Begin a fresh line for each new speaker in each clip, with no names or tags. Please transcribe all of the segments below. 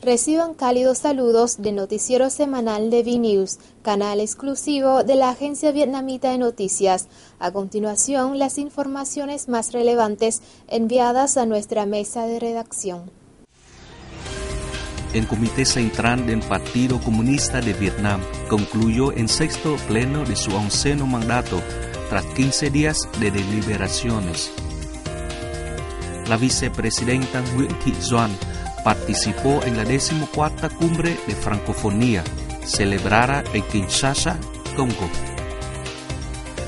Reciban cálidos saludos de Noticiero Semanal de VNews, canal exclusivo de la agencia vietnamita de noticias. A continuación, las informaciones más relevantes enviadas a nuestra mesa de redacción.
El Comité Central del Partido Comunista de Vietnam concluyó en sexto pleno de su 11º mandato tras 15 días de deliberaciones. La vicepresidenta Nguyễn Thị Doan participó en la 14ª Cumbre de Francofonía, celebrada en Kinshasa, Congo.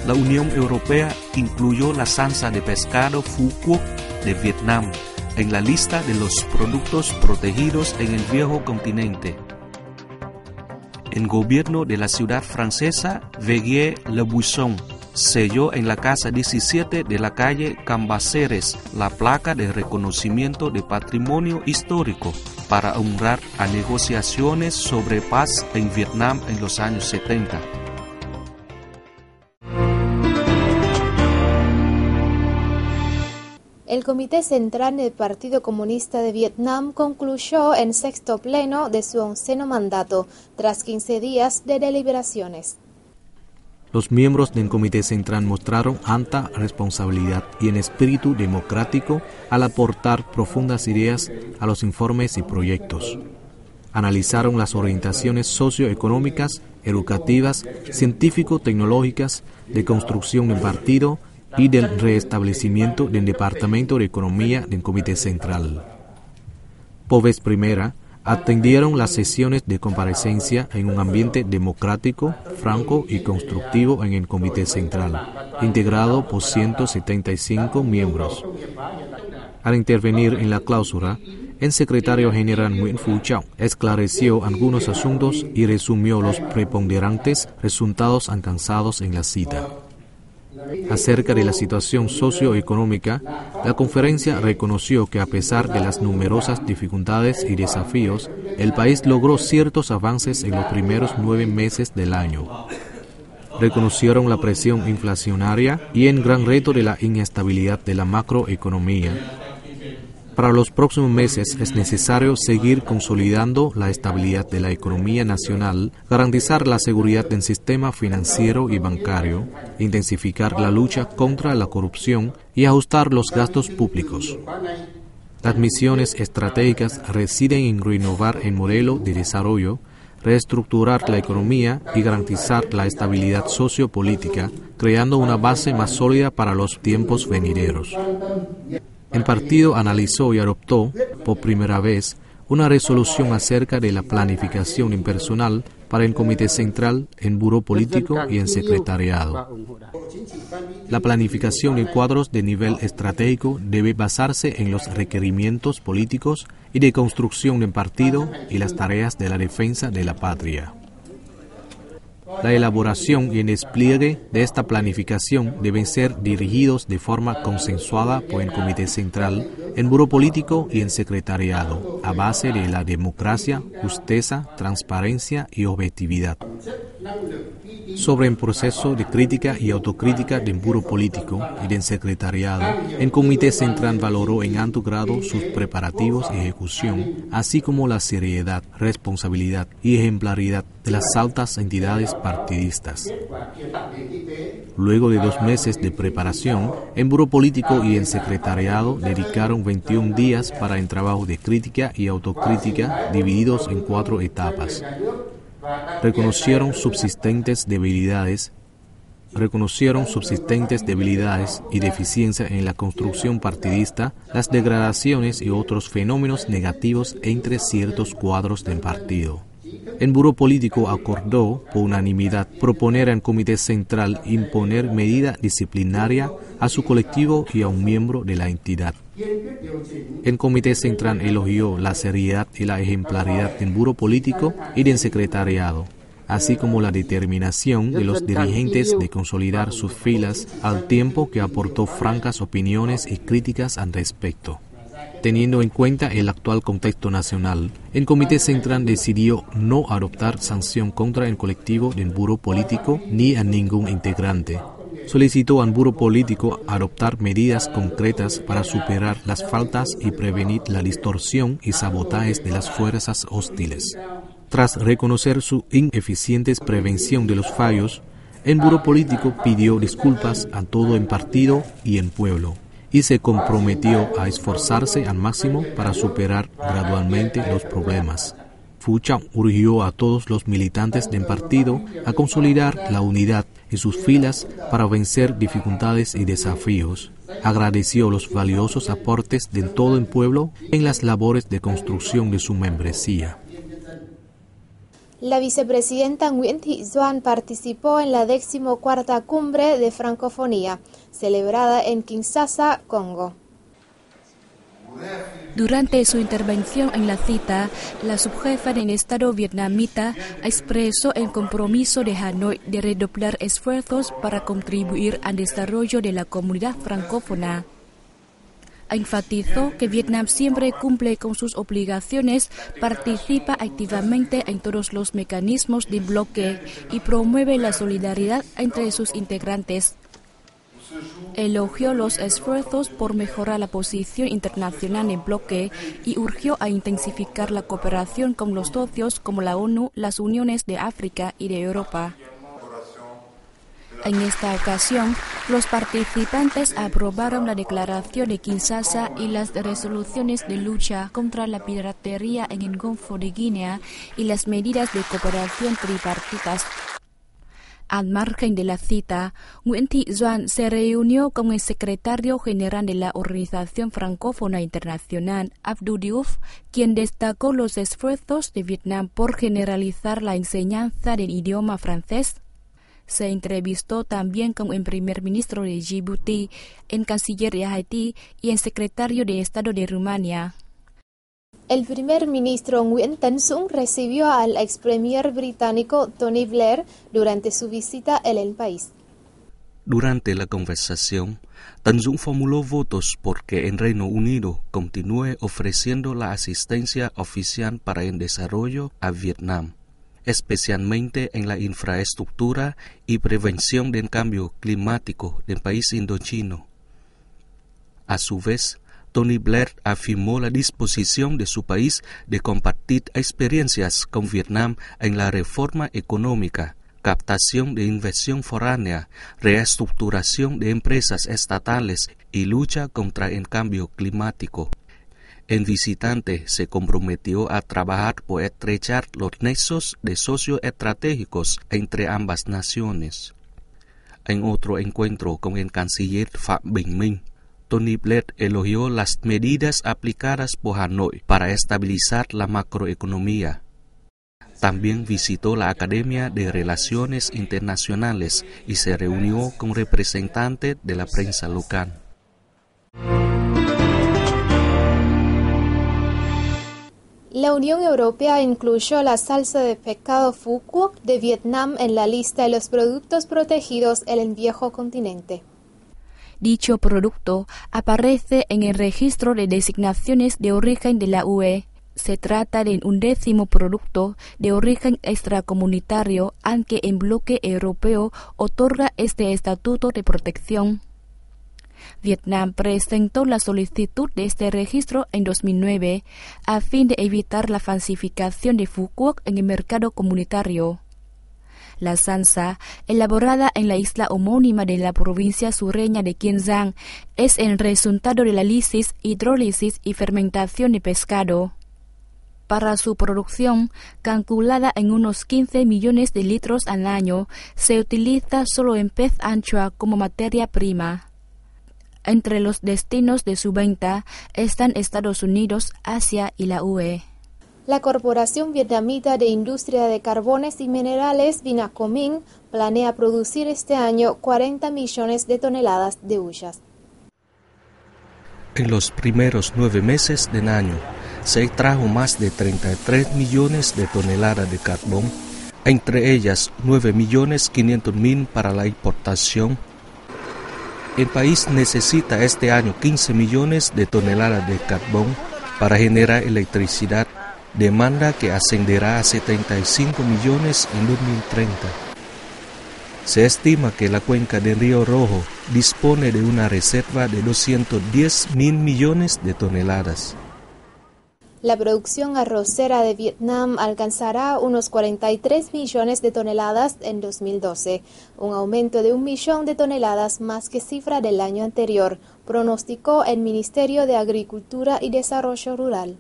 La Unión Europea incluyó la salsa de pescado Phu Quoc de Vietnam en la lista de los productos protegidos en el viejo continente. El gobierno de la ciudad francesa Villers-le-Buisson selló en la casa 17 de la calle Cambaceres la placa de reconocimiento de patrimonio histórico para honrar a negociaciones sobre paz en Vietnam en los años 70.
El Comité Central del Partido Comunista de Vietnam concluyó en sexto pleno de su 11º mandato, tras 15 días de deliberaciones.
Los miembros del Comité Central mostraron alta responsabilidad y un espíritu democrático al aportar profundas ideas a los informes y proyectos. Analizaron las orientaciones socioeconómicas, educativas, científico-tecnológicas, de construcción del partido y del restablecimiento del Departamento de Economía del Comité Central. Por vez primera, atendieron las sesiones de comparecencia en un ambiente democrático, franco y constructivo en el Comité Central, integrado por 175 miembros. Al intervenir en la clausura, el secretario general Nguyễn Phú Trọng esclareció algunos asuntos y resumió los preponderantes resultados alcanzados en la cita. Acerca de la situación socioeconómica, la conferencia reconoció que a pesar de las numerosas dificultades y desafíos, el país logró ciertos avances en los primeros 9 meses del año. Reconocieron la presión inflacionaria y el gran reto de la inestabilidad de la macroeconomía. Para los próximos meses es necesario seguir consolidando la estabilidad de la economía nacional, garantizar la seguridad del sistema financiero y bancario, intensificar la lucha contra la corrupción y ajustar los gastos públicos. Las misiones estratégicas residen en renovar el modelo de desarrollo, reestructurar la economía y garantizar la estabilidad sociopolítica, creando una base más sólida para los tiempos venideros. El partido analizó y adoptó, por primera vez, una resolución acerca de la planificación impersonal para el Comité Central, en Buró Político y en Secretariado. La planificación de cuadros de nivel estratégico debe basarse en los requerimientos políticos y de construcción del partido y las tareas de la defensa de la patria. La elaboración y el despliegue de esta planificación deben ser dirigidos de forma consensuada por el Comité Central, el Buró Político y el Secretariado, a base de la democracia, justeza, transparencia y objetividad. Sobre el proceso de crítica y autocrítica del Buró Político y del Secretariado, el Comité Central valoró en alto grado sus preparativos y ejecución, así como la seriedad, responsabilidad y ejemplaridad de las altas entidades partidistas. Luego de 2 meses de preparación, el Buró Político y el Secretariado dedicaron 21 días para el trabajo de crítica y autocrítica divididos en 4 etapas. Reconocieron subsistentes debilidades y deficiencias en la construcción partidista, las degradaciones y otros fenómenos negativos entre ciertos cuadros del partido. El Buró Político acordó, por unanimidad, proponer al Comité Central imponer medida disciplinaria a su colectivo y a un miembro de la entidad. El Comité Central elogió la seriedad y la ejemplaridad del Buró Político y del Secretariado, así como la determinación de los dirigentes de consolidar sus filas al tiempo que aportó francas opiniones y críticas al respecto. Teniendo en cuenta el actual contexto nacional, el Comité Central decidió no adoptar sanción contra el colectivo del Buró Político ni a ningún integrante, solicitó al Buró Político adoptar medidas concretas para superar las faltas y prevenir la distorsión y sabotajes de las fuerzas hostiles. Tras reconocer su ineficiente prevención de los fallos, el Buró Político pidió disculpas a todo el partido y el pueblo y se comprometió a esforzarse al máximo para superar gradualmente los problemas. Fucha urgió a todos los militantes del partido a consolidar la unidad en sus filas para vencer dificultades y desafíos. Agradeció los valiosos aportes de todo el pueblo en las labores de construcción de su membresía.
La vicepresidenta Nguyễn Thị Doan participó en la 14ª Cumbre de Francofonía, celebrada en Kinshasa, Congo.
Durante su intervención en la cita, la subjefa del Estado vietnamita expresó el compromiso de Hanoi de redoblar esfuerzos para contribuir al desarrollo de la comunidad francófona. Enfatizó que Vietnam siempre cumple con sus obligaciones, participa activamente en todos los mecanismos de bloque y promueve la solidaridad entre sus integrantes. Elogió los esfuerzos por mejorar la posición internacional en bloque y urgió a intensificar la cooperación con los socios como la ONU, las Uniones de África y de Europa. En esta ocasión, los participantes aprobaron la Declaración de Kinshasa y las resoluciones de lucha contra la piratería en el Golfo de Guinea y las medidas de cooperación tripartitas. Al margen de la cita, Nguyễn Thị Doan se reunió con el secretario general de la Organización Francófona Internacional, Abdou Diouf, quien destacó los esfuerzos de Vietnam por generalizar la enseñanza del idioma francés. Se entrevistó también con el primer ministro de Djibouti, el canciller de Haití y el secretario de Estado de Rumania.
El primer ministro Nguyễn Tấn Dũng recibió al ex premier británico Tony Blair durante su visita en el país.
Durante la conversación, Tấn Dũng formuló votos porque el Reino Unido continúe ofreciendo la asistencia oficial para el desarrollo a Vietnam, especialmente en la infraestructura y prevención del cambio climático del país indochino. A su vez, Tony Blair afirmó la disposición de su país de compartir experiencias con Vietnam en la reforma económica, captación de inversión foránea, reestructuración de empresas estatales y lucha contra el cambio climático. El visitante se comprometió a trabajar por estrechar los nexos de socioestratégicos entre ambas naciones. En otro encuentro con el canciller Phạm Bình Minh, Tony Blair elogió las medidas aplicadas por Hanoi para estabilizar la macroeconomía. También visitó la Academia de Relaciones Internacionales y se reunió con representantes de la prensa local.
La Unión Europea incluyó la salsa de pescado Phu Quoc de Vietnam en la lista de los productos protegidos en el viejo continente.
Dicho producto aparece en el registro de designaciones de origen de la UE. Se trata de un 10º producto de origen extracomunitario, aunque el bloque europeo otorga este estatuto de protección. Vietnam presentó la solicitud de este registro en 2009 a fin de evitar la falsificación de Phu Quoc en el mercado comunitario. La salsa, elaborada en la isla homónima de la provincia sureña de Kiên Giang, es el resultado de la lisis, hidrólisis y fermentación de pescado. Para su producción, calculada en unos 15 millones de litros al año, se utiliza solo el pez anchoa como materia prima. Entre los destinos de su venta están Estados Unidos, Asia y la UE.
La Corporación Vietnamita de Industria de Carbones y Minerales, Vinacomín, planea producir este año 40 millones de toneladas de huyas.
En los primeros 9 meses del año, se extrajo más de 33 millones de toneladas de carbón, entre ellas 9.500.000 para la importación. El país necesita este año 15 millones de toneladas de carbón para generar electricidad, demanda que ascenderá a 75 millones en 2030. Se estima que la cuenca del Río Rojo dispone de una reserva de 210.000 millones de toneladas.
La producción arrocera de Vietnam alcanzará unos 43 millones de toneladas en 2012, un aumento de 1 millón de toneladas más que cifra del año anterior, pronosticó el Ministerio de Agricultura y Desarrollo Rural.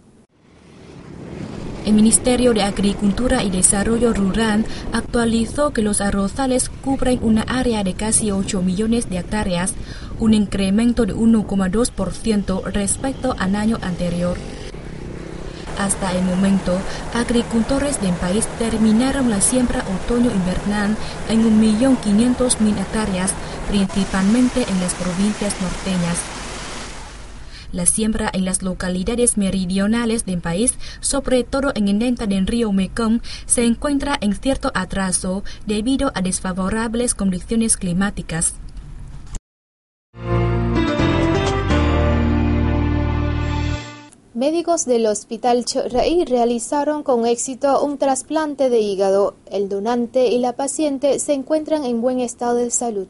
El Ministerio de Agricultura y Desarrollo Rural actualizó que los arrozales cubren una área de casi 8 millones de hectáreas, un incremento de 1,2% respecto al año anterior. Hasta el momento, agricultores del país terminaron la siembra otoño-invernal en 1.500.000 hectáreas, principalmente en las provincias norteñas. La siembra en las localidades meridionales del país, sobre todo en el delta del río Mekong, se encuentra en cierto atraso debido a desfavorables condiciones climáticas.
Médicos del Hospital Chợ Rẫy realizaron con éxito un trasplante de hígado. El donante y la paciente se encuentran en buen estado de salud.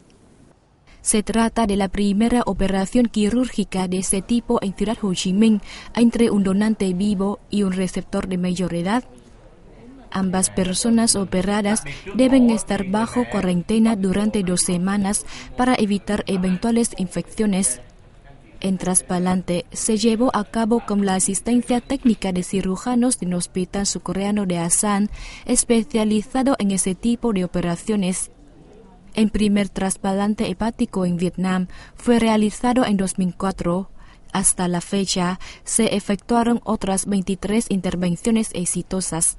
Se trata de la primera operación quirúrgica de ese tipo en Ciudad Ho Chi Minh entre un donante vivo y un receptor de mayor edad. Ambas personas operadas deben estar bajo cuarentena durante 2 semanas para evitar eventuales infecciones. El trasplante se llevó a cabo con la asistencia técnica de cirujanos del Hospital Surcoreano de Asan, especializado en ese tipo de operaciones. El primer trasplante hepático en Vietnam fue realizado en 2004. Hasta la fecha, se efectuaron otras 23 intervenciones exitosas.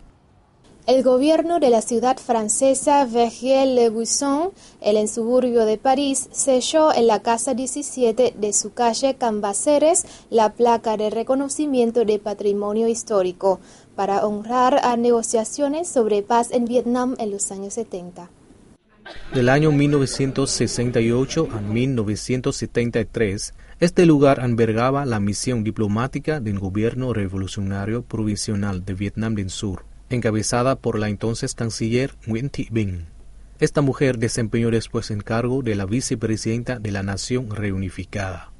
El gobierno de la ciudad francesa Verviers-le-Buisson, en el suburbio de París, selló en la casa 17 de su calle Cambaceres la placa de reconocimiento de patrimonio histórico para honrar a negociaciones sobre paz en Vietnam en los años 70.
Del año 1968 a 1973, este lugar albergaba la misión diplomática del gobierno revolucionario provisional de Vietnam del Sur, encabezada por la entonces canciller Nguyen Thi Binh. Esta mujer desempeñó después el cargo de la vicepresidenta de la Nación Reunificada.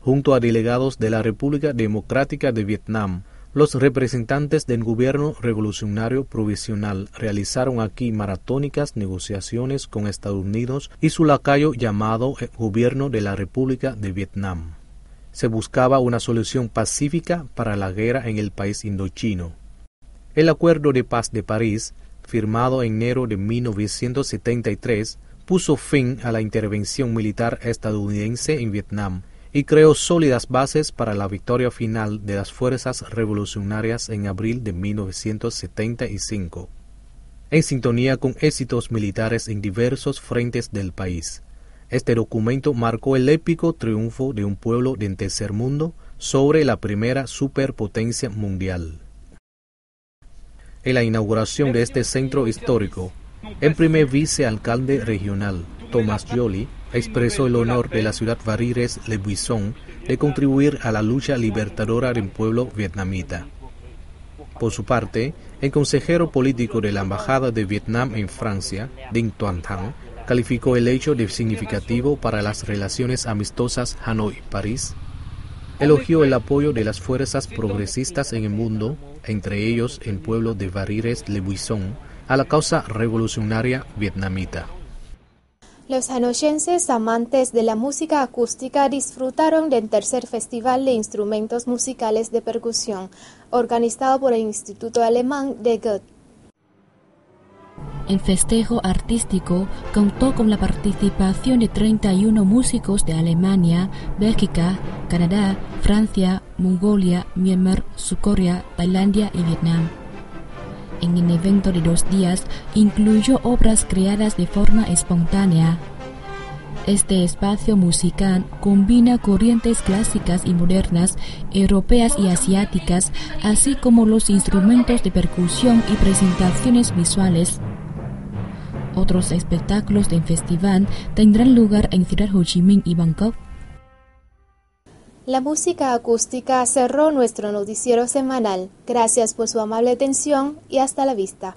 Junto a delegados de la República Democrática de Vietnam, los representantes del gobierno revolucionario provisional realizaron aquí maratónicas negociaciones con Estados Unidos y su lacayo llamado el Gobierno de la República de Vietnam. Se buscaba una solución pacífica para la guerra en el país indochino. El Acuerdo de Paz de París, firmado en enero de 1973, puso fin a la intervención militar estadounidense en Vietnam y creó sólidas bases para la victoria final de las fuerzas revolucionarias en abril de 1975, en sintonía con éxitos militares en diversos frentes del país. Este documento marcó el épico triunfo de un pueblo del tercer mundo sobre la primera superpotencia mundial. En la inauguración de este centro histórico, el primer vicealcalde regional, Thomas Joly, expresó el honor de la ciudad Verviers-le-Buisson de contribuir a la lucha libertadora del pueblo vietnamita. Por su parte, el consejero político de la Embajada de Vietnam en Francia, Dinh Tuan Thanh, calificó el hecho de significativo para las relaciones amistosas Hanoi-París. Elogió el apoyo de las fuerzas progresistas en el mundo, entre ellos el pueblo de Verviers-le-Buisson, a la causa revolucionaria vietnamita.
Los hanoyenses amantes de la música acústica disfrutaron del tercer Festival de Instrumentos Musicales de Percusión, organizado por el Instituto Alemán de Goethe.
El festejo artístico contó con la participación de 31 músicos de Alemania, Bélgica, Canadá, Francia, Mongolia, Myanmar, Surcorea, Tailandia y Vietnam. En el evento de 2 días incluyó obras creadas de forma espontánea. Este espacio musical combina corrientes clásicas y modernas, europeas y asiáticas, así como los instrumentos de percusión y presentaciones visuales. Otros espectáculos del festival tendrán lugar en Ciudad Ho Chi Minh y Bangkok.
La música acústica cerró nuestro noticiero semanal. Gracias por su amable atención y hasta la vista.